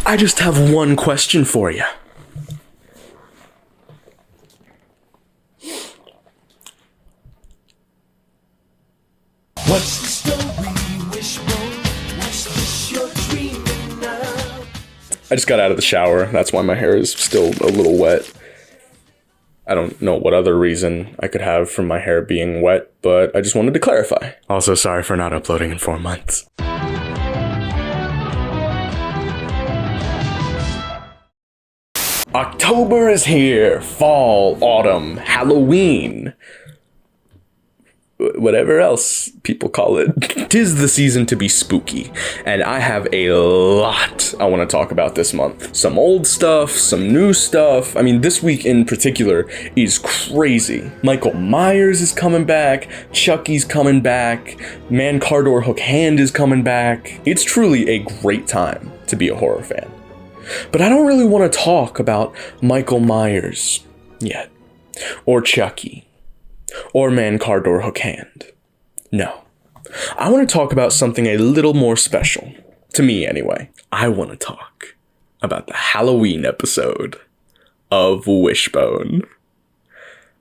I just have one question for you. What's the story, Wishbone? What's this you're dreaming of? I just got out of the shower. That's why my hair is still a little wet. I don't know what other reason I could have for my hair being wet, but I just wanted to clarify. Also, sorry for not uploading in 4 months. October is here. Fall, autumn, Halloween. Whatever else people call it. 'Tis the season to be spooky, and I have a lot I want to talk about this month. Some old stuff, some new stuff. I mean, this week in particular is crazy. Michael Myers is coming back, Chucky's coming back, Man Cardor Hook Hand is coming back. It's truly a great time to be a horror fan. But I don't really want to talk about Michael Myers yet, or Chucky, or Man Cardor Hook Hand. No. I want to talk about something a little more special. To me, anyway. I want to talk about the Halloween episode of Wishbone.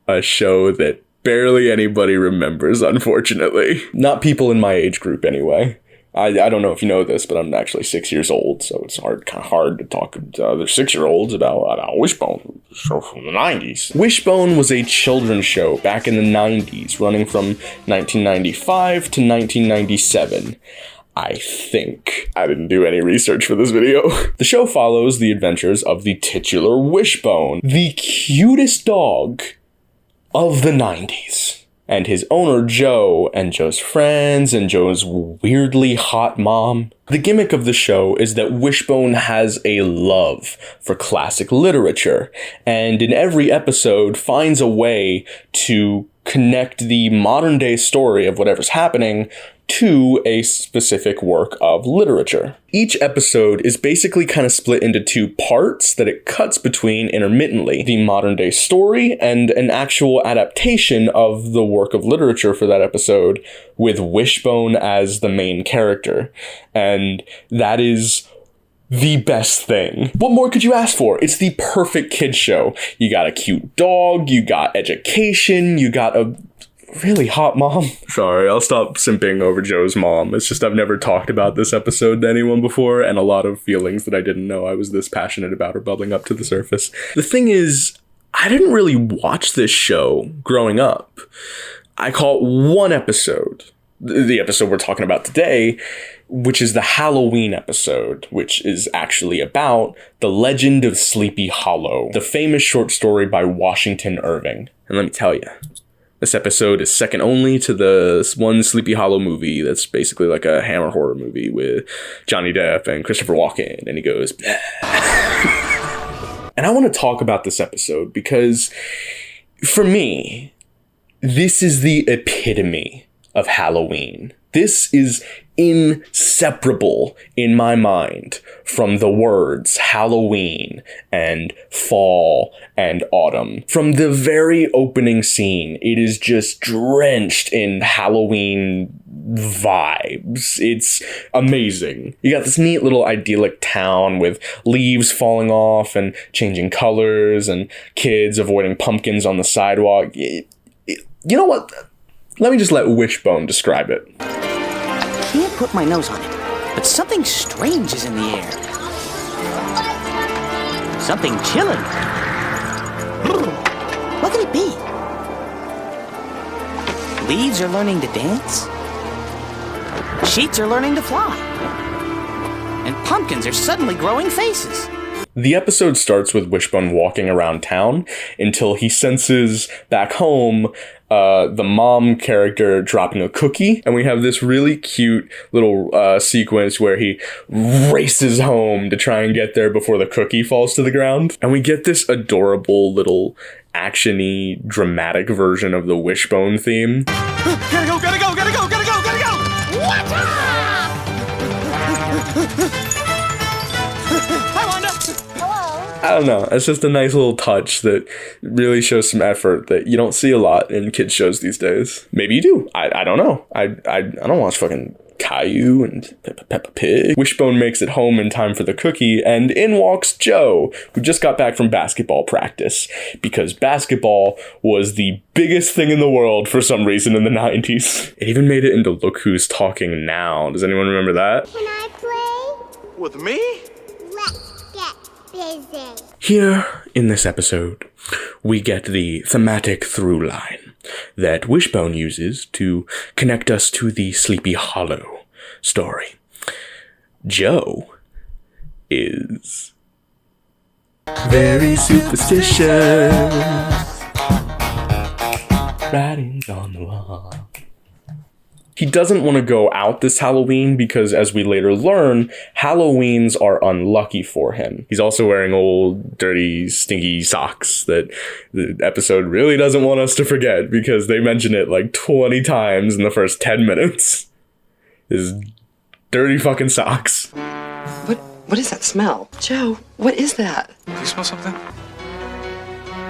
A show that barely anybody remembers, unfortunately. Not people in my age group, anyway. I don't know if you know this, but I'm actually 6 years old, so it's kind of hard to talk to other 6-year-olds about Wishbone, a show from the 90s. Wishbone was a children's show back in the 90s, running from 1995 to 1997. I think. I didn't do any research for this video. The show follows the adventures of the titular Wishbone, the cutest dog of the 90s. And his owner, Joe, and Joe's friends, and Joe's weirdly hot mom. The gimmick of the show is that Wishbone has a love for classic literature, and in every episode finds a way to connect the modern-day story of whatever's happening to a specific work of literature. Each episode is basically kind of split into 2 parts that it cuts between intermittently. The modern day story and an actual adaptation of the work of literature for that episode with Wishbone as the main character. And that is the best thing. What more could you ask for? It's the perfect kid show. You got a cute dog, you got education, you got a really hot mom. Sorry, I'll stop simping over Joe's mom. It's just I've never talked about this episode to anyone before, and a lot of feelings that I didn't know I was this passionate about are bubbling up to the surface. The thing is, I didn't really watch this show growing up. I caught one episode, the episode we're talking about today, which is the Halloween episode, which is actually about the legend of Sleepy Hollow, the famous short story by Washington Irving. And let me tell you, this episode is second only to the one Sleepy Hollow movie that's basically like a Hammer horror movie with Johnny Depp and Christopher Walken, and he goes, And I want to talk about this episode because, for me, this is the epitome of Halloween. This is inseparable in my mind from the words Halloween and fall and autumn. From the very opening scene, it is just drenched in Halloween vibes. It's amazing. You got this neat little idyllic town with leaves falling off and changing colors and kids avoiding pumpkins on the sidewalk. You know what? Let me just let Wishbone describe it. I can't put my nose on it, but something strange is in the air. Something chilling. What could it be? Leaves are learning to dance. Sheets are learning to fly. And pumpkins are suddenly growing faces. The episode starts with Wishbone walking around town until he senses back home the mom character dropping a cookie, and we have this really cute little sequence where he races home to try and get there before the cookie falls to the ground, and we get this adorable little action-y dramatic version of the Wishbone theme. Gotta go, gotta go, gotta go, gotta go, gotta go! Watch out! Hi, Wanda! I don't know. It's just a nice little touch that really shows some effort that you don't see a lot in kids shows these days. Maybe you do. I don't know. I don't watch fucking Caillou and Peppa Pig. Wishbone makes it home in time for the cookie, and in walks Joe, who just got back from basketball practice, because basketball was the biggest thing in the world for some reason in the 90s. It even made it into Look Who's Talking Now. Does anyone remember that? Can I play? With me? Let's get busy. Here, in this episode, we get the thematic through line that Wishbone uses to connect us to the Sleepy Hollow story. Joe is very superstitious. Writings on the wall. He doesn't want to go out this Halloween because, as we later learn, Halloweens are unlucky for him. He's also wearing old, dirty, stinky socks that the episode really doesn't want us to forget because they mention it like 20 times in the first 10 minutes. His dirty fucking socks. What is that smell? Joe, what is that? Do you smell something?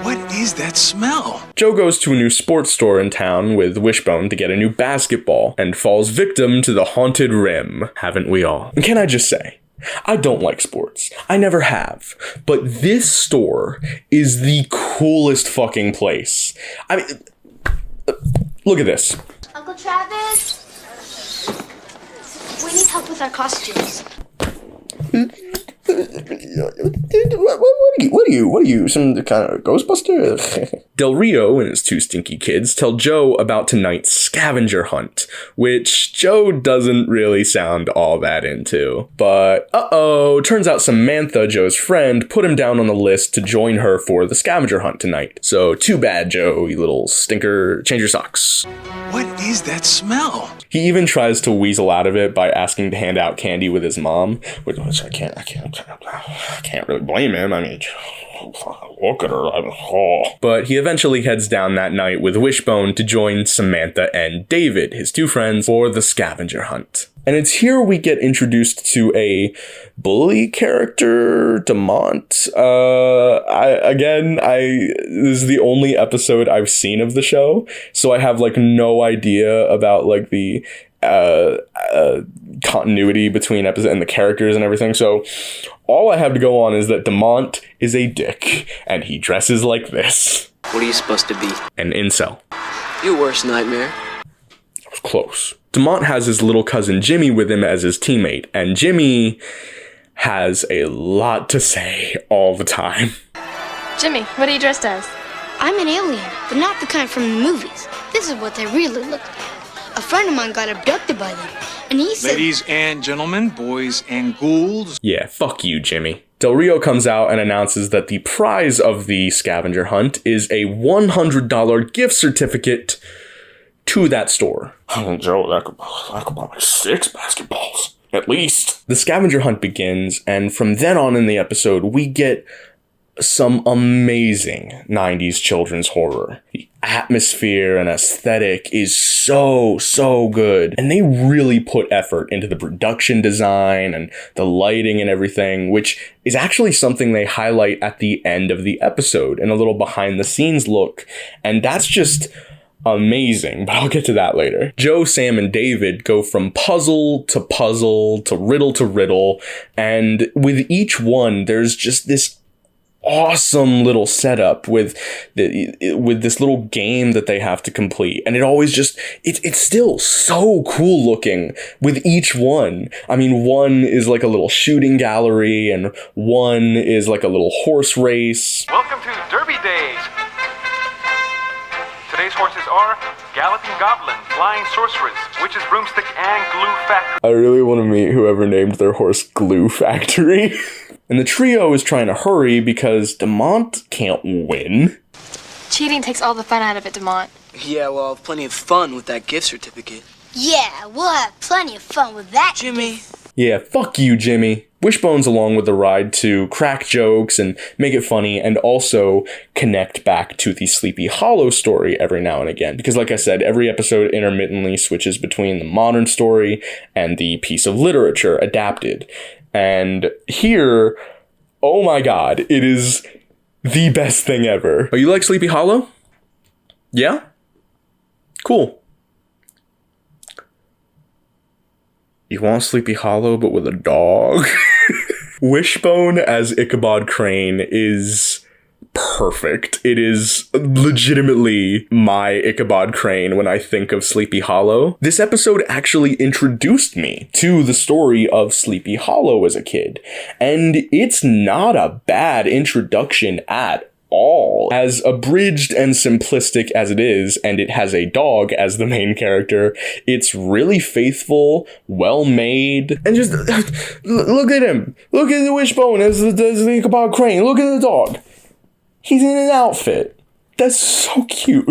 What is that smell? Joe goes to a new sports store in town with Wishbone to get a new basketball and falls victim to the haunted rim. Haven't we all? And can I just say, I don't like sports. I never have. But this store is the coolest fucking place. I mean, look at this. Uncle Travis, we need help with our costumes. What are you, some kind of Ghostbuster? Del Rio and his two stinky kids tell Joe about tonight's scavenger hunt, which Joe doesn't really sound all that into. But, turns out Samantha, Joe's friend, put him down on the list to join her for the scavenger hunt tonight. So, too bad, Joe, you little stinker. Change your socks. What is that smell? He even tries to weasel out of it by asking to hand out candy with his mom, which I can't really blame him. I mean, look at her. But he eventually heads down that night with Wishbone to join Samantha and David, his two friends, for the scavenger hunt. And it's here we get introduced to a bully character, Demont. This is the only episode I've seen of the show, so I have like no idea about like the continuity between episodes and the characters and everything. So all I have to go on is that Demont is a dick, and he dresses like this. What are you supposed to be? An incel. Your worst nightmare. That was close. Demont has his little cousin Jimmy with him as his teammate, and Jimmy has a lot to say all the time. Jimmy, what are you dressed as? I'm an alien, but not the kind from the movies. This is what they really look like. A friend of mine got abducted by them, and he said... Ladies and gentlemen, boys and ghouls. Yeah, fuck you, Jimmy. Del Rio comes out and announces that the prize of the scavenger hunt is a $100 gift certificate to that store. Joe, that could buy me 6 basketballs, at least. The scavenger hunt begins, and from then on in the episode, we get some amazing 90s children's horror. The atmosphere and aesthetic is so good. And they really put effort into the production design and the lighting and everything, which is actually something they highlight at the end of the episode in a little behind the scenes look. And that's just amazing, but I'll get to that later. Joe, Sam, and David go from puzzle to riddle, and with each one, there's just this awesome little setup with this little game that they have to complete, and it always just it's still so cool looking with each one. I mean, one is like a little shooting gallery, and one is like a little horse race. Welcome to Derby Days. Today's horses are Galloping Goblin, Flying Sorceress, Witch's Broomstick, and Glue Factory. I really want to meet whoever named their horse Glue Factory. And the trio is trying to hurry because Demont can't win. Cheating takes all the fun out of it, Demont. Yeah, well, plenty of fun with that gift certificate. Yeah, we'll have plenty of fun with that. Jimmy. Yeah, fuck you, Jimmy. Wishbone's along with the ride to crack jokes and make it funny, and also connect back to the Sleepy Hollow story every now and again. Because like I said, every episode intermittently switches between the modern story and the piece of literature adapted. And here, oh my god, it is the best thing ever. Oh, you like Sleepy Hollow? Yeah? Cool. You want Sleepy Hollow, but with a dog? Wishbone as Ichabod Crane is perfect. It is legitimately my Ichabod Crane when I think of Sleepy Hollow. This episode actually introduced me to the story of Sleepy Hollow as a kid, and it's not a bad introduction at all. As abridged and simplistic as it is, and it has a dog as the main character, it's really faithful, well made, and just look at him. Look at the Wishbone as the Ichabod Crane. Look at the dog. He's in an outfit. That's so cute.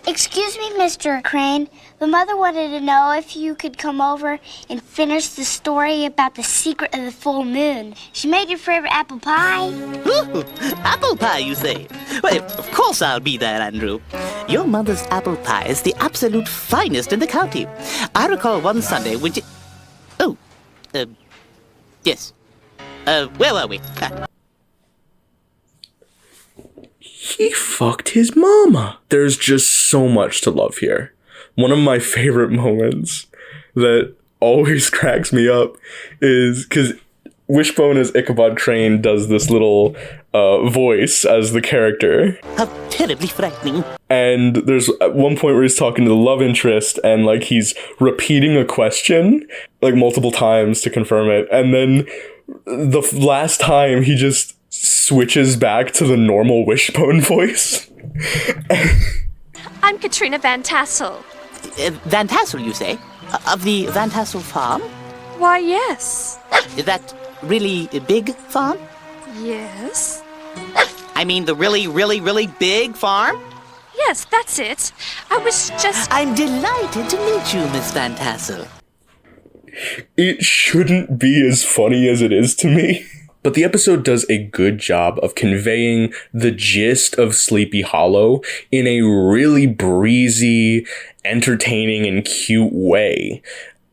Excuse me, Mr. Crane. The mother wanted to know if you could come over and finish the story about the secret of the full moon. She made your favorite apple pie. Ooh, apple pie, you say? Well, of course I'll be there, Andrew. Your mother's apple pie is the absolute finest in the county. I recall one Sunday when she... Oh, yes. Where were we? He fucked his mama. There's just so much to love here. One of my favorite moments that always cracks me up is because Wishbone as Ichabod Crane does this little voice as the character. How terribly frightening. And there's at one point where he's talking to the love interest and like he's repeating a question like multiple times to confirm it. And then the last time he just switches back to the normal Wishbone voice. I'm Katrina Van Tassel. Van Tassel, you say? Of the Van Tassel farm? Why, yes. Is that really big farm? Yes. I mean the really, really, really big farm? Yes, that's it. I was just... I'm delighted to meet you, Miss Van Tassel. It shouldn't be as funny as it is to me. But the episode does a good job of conveying the gist of Sleepy Hollow in a really breezy, entertaining, and cute way.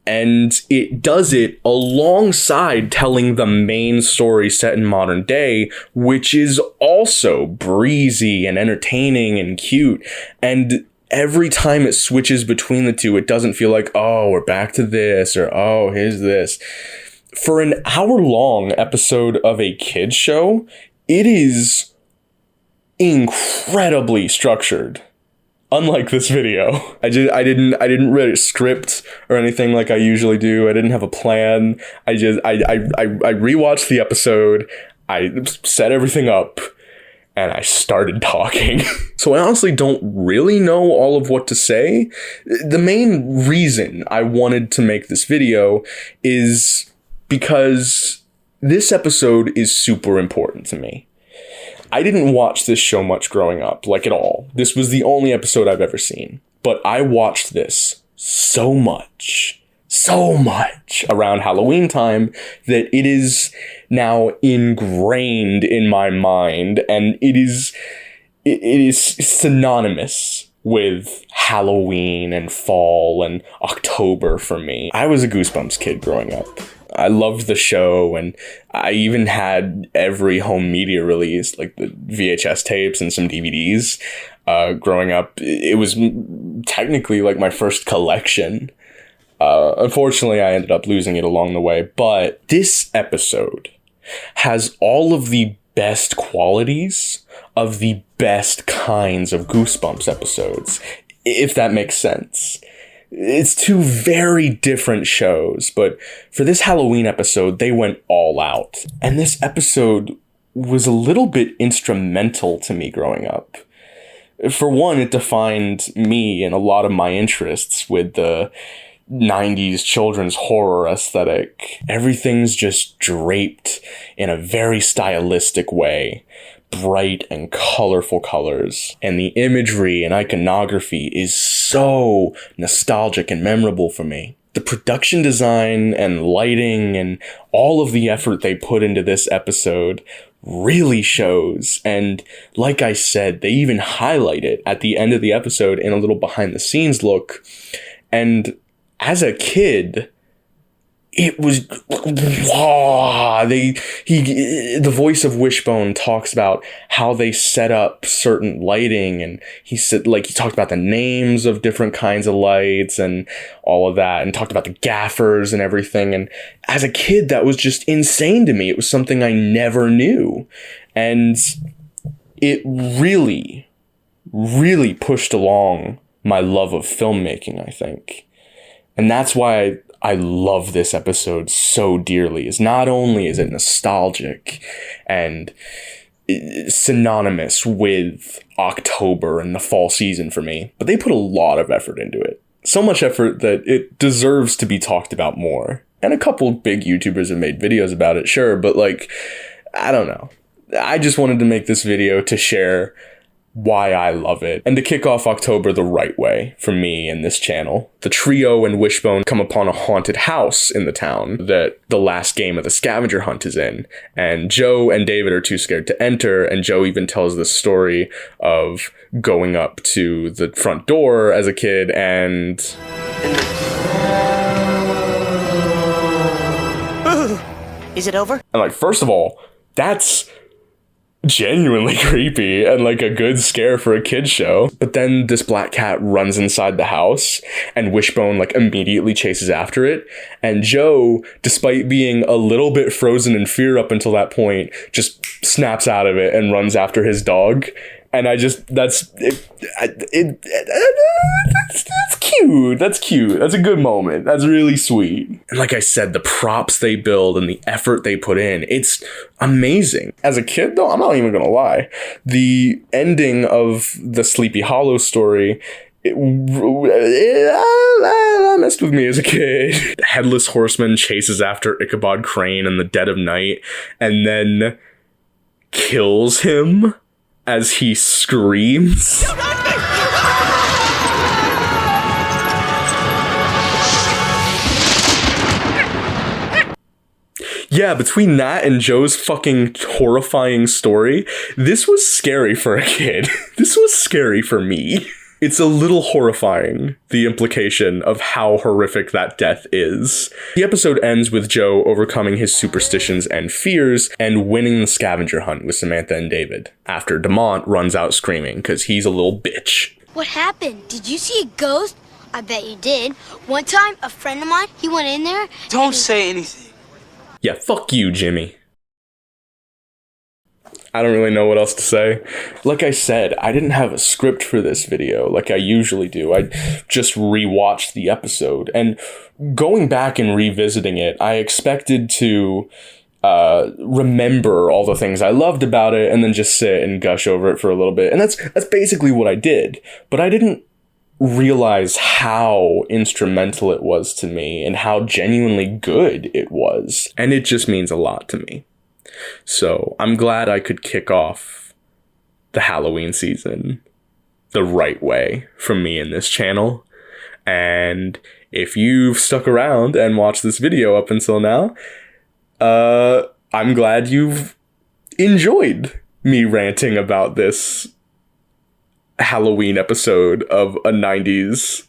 And it does it alongside telling the main story set in modern day, which is also breezy and entertaining and cute. And every time it switches between the two, it doesn't feel like, oh, we're back to this, or oh, here's this. For an hour-long episode of a kids show, it is incredibly structured. Unlike this video. I didn't read a script or anything like I usually do. I didn't have a plan. I rewatched the episode, I set everything up, and I started talking. So I honestly don't really know all of what to say. The main reason I wanted to make this video is because this episode is super important to me. I didn't watch this show much growing up, like at all. This was the only episode I've ever seen. But I watched this so much around Halloween time that it is now ingrained in my mind, and it is synonymous with Halloween and fall and October for me. I was a Goosebumps kid growing up. I loved the show, and I even had every home media release, like the VHS tapes and some DVDs. Growing up, it was technically like my first collection. Unfortunately, I ended up losing it along the way, but this episode has all of the best qualities of the best kinds of Goosebumps episodes, if that makes sense. It's two very different shows, but for this Halloween episode, they went all out. And this episode was a little bit instrumental to me growing up. For one, it defined me and a lot of my interests with the 90s children's horror aesthetic. Everything's just draped in a very stylistic way. Bright and colorful colors, and the imagery and iconography is so nostalgic and memorable for me. The production design and lighting and all of the effort they put into this episode really shows, and like I said, they even highlight it at the end of the episode in a little behind the scenes look. And as a kid, it was, the voice of Wishbone talks about how they set up certain lighting, and he said, like, he talked about the names of different kinds of lights and all of that, and talked about the gaffers and everything. And as a kid, that was just insane to me. It was something I never knew. And it really, really pushed along my love of filmmaking, I think. And that's why I love this episode so dearly. Is not only is it nostalgic and synonymous with October and the fall season for me, but they put a lot of effort into it. So much effort that it deserves to be talked about more. And a couple big YouTubers have made videos about it, sure, but like, I don't know. I just wanted to make this video to share why I love it, and to kick off October the right way for me and this channel. The trio and Wishbone come upon a haunted house in the town that the last game of the scavenger hunt is in, and Joe and David are too scared to enter, and Joe even tells the story of going up to the front door as a kid and... Is it over? And like, first of all, that's genuinely creepy and like a good scare for a kid's show. But then this black cat runs inside the house and Wishbone like immediately chases after it. And Joe, despite being a little bit frozen in fear up until that point, just snaps out of it and runs after his dog. And I just, that's cute. That's cute. That's a good moment. That's really sweet. And like I said, the props they build and the effort they put in, it's amazing. As a kid though, I'm not even gonna lie, the ending of the Sleepy Hollow story, it messed with me as a kid. The Headless Horseman chases after Ichabod Crane in the dead of night and then kills him as he screams. Yeah, between that and Joe's fucking horrifying story, this was scary for a kid. This was scary for me. It's a little horrifying, the implication of how horrific that death is. The episode ends with Joe overcoming his superstitions and fears and winning the scavenger hunt with Samantha and David, after Demont runs out screaming because he's a little bitch. What happened? Did you see a ghost? I bet you did. One time, a friend of mine, he went in there. Don't say anything. Yeah, fuck you, Jimmy. I don't really know what else to say. Like I said, I didn't have a script for this video like I usually do. I just rewatched the episode, and going back and revisiting it, I expected to remember all the things I loved about it and then just sit and gush over it for a little bit. And that's basically what I did. But I didn't realize how instrumental it was to me and how genuinely good it was. And it just means a lot to me. So I'm glad I could kick off the Halloween season the right way from me and this channel. And if you've stuck around and watched this video up until now, I'm glad you've enjoyed me ranting about this Halloween episode of a 90s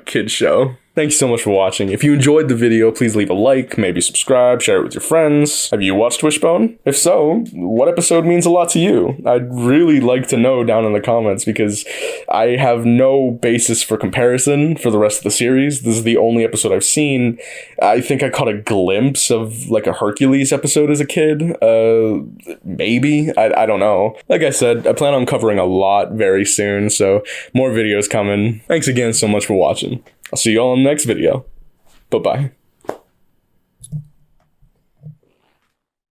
kids show. Thanks so much for watching. If you enjoyed the video, please leave a like, maybe subscribe, share it with your friends. Have you watched Wishbone? If so, what episode means a lot to you? I'd really like to know down in the comments, because I have no basis for comparison for the rest of the series. This is the only episode I've seen. I think I caught a glimpse of like a Hercules episode as a kid. Maybe. I don't know. Like I said, I plan on covering a lot very soon, so more videos coming. Thanks again so much for watching. I'll see you all in the next video. Bye-bye.